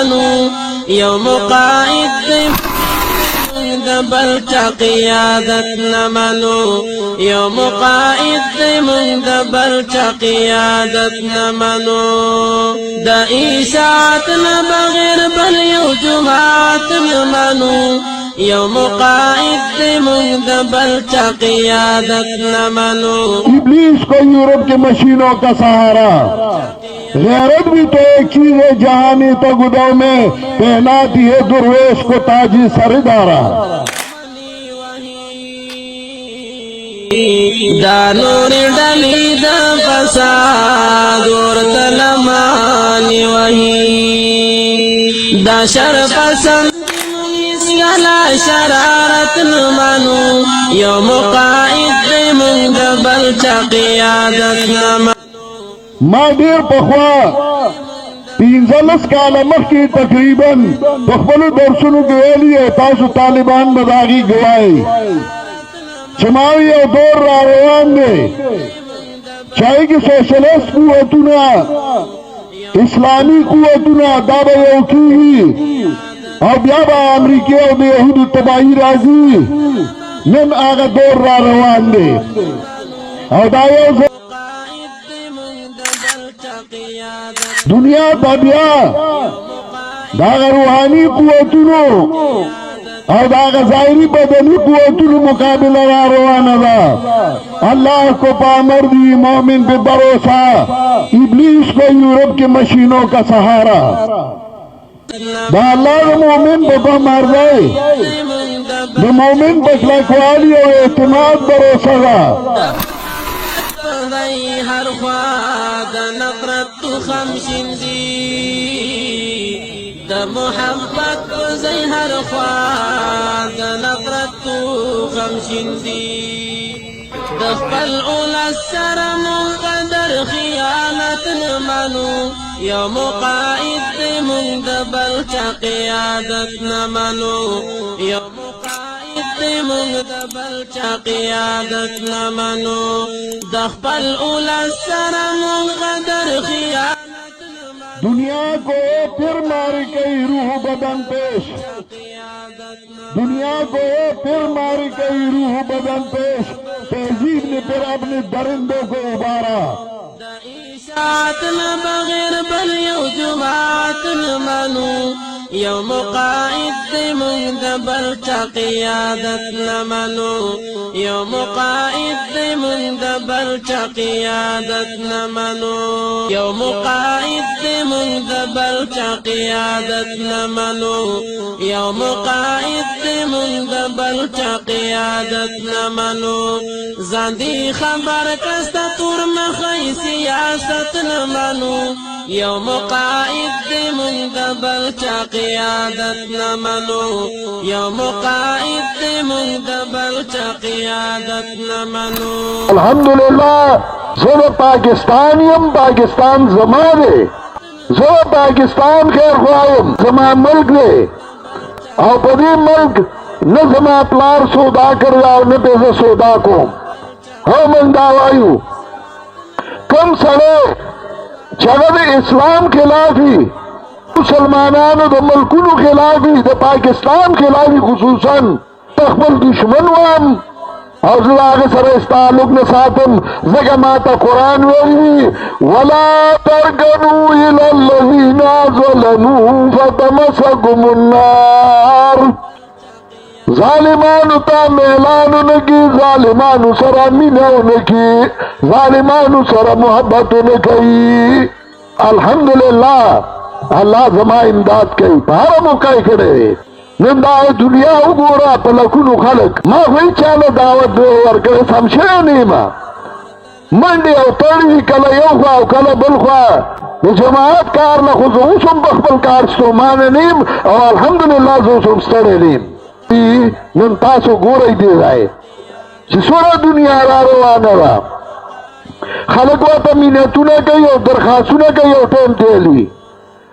منو یوم قائد دبل چا قیادت نمنو یوم قائد من دبل چا قیادت نمنو دا ایشاعت نبغیر بل یو جماعت نمنو یوم قائد من دبل چا قیادت نمنو ابلیس کو یورپ کے مشینوں کا سہارا غیرت بھی تو ایک چیز ہے جہانی تگدو میں پہناتی ہے درویش کو تاجی سردارا دا نور ڈلی دا فساد اور تلمانی وحی دا شر پسند گلا شرارت نمانو یوم قائد من دبل چا قیادت نمانو ما دیر پخوا 15 کاله مخکې تقریبا په خپلو درسونو کې ویلي او تاسو طالبان به د هغې ګوایي چې ما یو دور را روان دی چې هغې کې سوشلیست قوتونه اسلامي قوتونه دا به یو کېږي او بیا به امریکې او د یهودو تباهي راځي نن هغه دور را روان دی او دا یو دنیا بیا داغ روحانی قوتونو او داغ ظاہری بدنی قوتونو مقابلہ را روانا دا اللہ کو پامر دی مومن پہ بھروسہ ابلیس کو یورپ کے مشینوں کا سہارا دا اللہ دا مومن پہ پامر دے دا مومن پہ اخلاقوالی اور اعتماد بھروسہ دا هر خوا د نفرت تو خمشین دی د محبت زي هر خوا د نفرت تو خمشین دی د خپل اولاد سره مون قدر خیانت نمانو یوم قائد مون د بل چا قیادت نمانو یوم من دبل چا قیادت نمانو دخپل اولاد سره من غدر خیانت دنیا کو پھر مار گئی روح بدن پیش دنیا کو پھر مار گئی روح بدن پیش تہذیب نے پھر اپنے درندوں کو ابارا اشاعت بغیر بل یو جماعت نمانو یوم قائد من دبل چا قیادت نمانو یوم قائد من دبل چا قیادت نمانو یوم قائد من دبل چا قیادت نمانو یوم قائد من دبل چا قیادت نمانو زاندی خبر کستا تور مخی سیاست نمانو یوم قائد من دبل چا قیادت نمانو یوم قائد من دبل چا قیادت نمانو الحمدللہ زب پاکستانیم پاکستان زمان دے زب پاکستان خیر خواہم زمان ملک دے او پدی ملک نہ زمان پلار سودا کر رہا نہ پیسے سودا کو ہم انداوائیو کم سڑے جگہ اسلام خلافی مسلمانانو د ملکونو خلافی د پاکستان خلافی خصوصا تخبل دشمن وام او زلاغ سر استعلق نساتم زگا ماتا قرآن ویلی ولا ترکنو الى الذین ظلموا فتمسکم النار ظالمانو تا میلانو نکی ظالمانو سر مینو نکی ظالمانو سر محبتو نکی الحمدللہ اللہ زما امداد کئی پارا موقعی کرے نندائی دنیا اگورا پلکونو خلق ما خوی چالا دعوت دو ورکر سمشے نیما منڈی او تڑوی کلا یو خواہ او کلا بل خواہ جماعت کار لخوز اوسم بخبل کار ستومان نیم او الحمدللہ زوسم ستڑے نیم نن تاسو گورائی دے رائے چی سورا دنیا را روانا را خلق واتا مینتونا کئی او درخواستونا کئی او ٹیم تیلی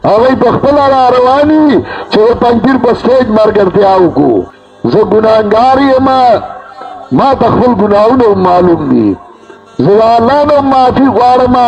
اوی بخبل را روانی چه پنگیر بستیج مرگرتی آو کو زه گناہگاری ما تخبل گناہونو معلوم دی زه اللہ نو معافی غوارما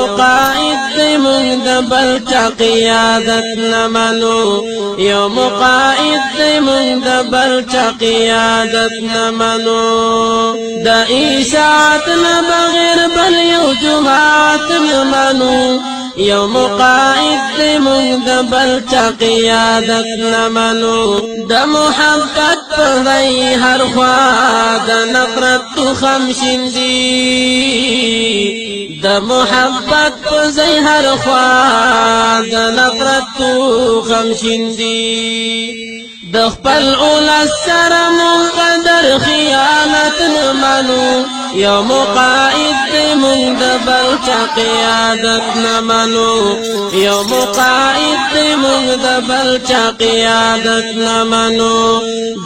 قائد مندبل قيادتنا منو يوم قائد مندبل قيادتنا منو دا إشاعتنا بغير بل يوجماتنا منو يوم قائد مندبل قيادتنا منو دا محبت فضي هرخوا دا نقرت خمشن دي دا محبت پزی هر خوا دا نفرت تو خمشن دی د خپل اولاد سره مونږ قدر خیانت نه منو یو مقاعد مونږ د بل چا قیادت نه منو یو مقاعد مونږ د بل چا قیادت نه منو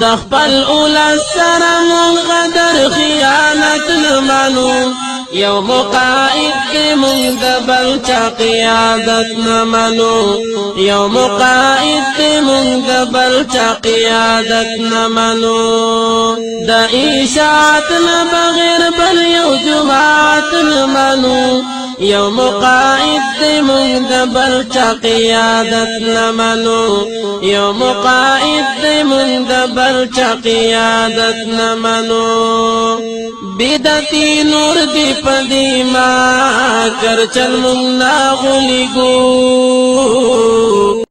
د خپل اولاد سره مونږ قدر خیانت نه منو یو مقاعد مونږ د بل چا قیادت نه منو یو مقاعد مونږ د بل چا قیادت نه منو د اشاعت نه بغیر بل یو جماعت نه منو یو مقاعد مونږ د بل چا قیادت نه منو یو مقاعد مونږ د بل چا قیادت نه منو بدعتي نور دی پدی ما کر چل مونږ نا غلی گو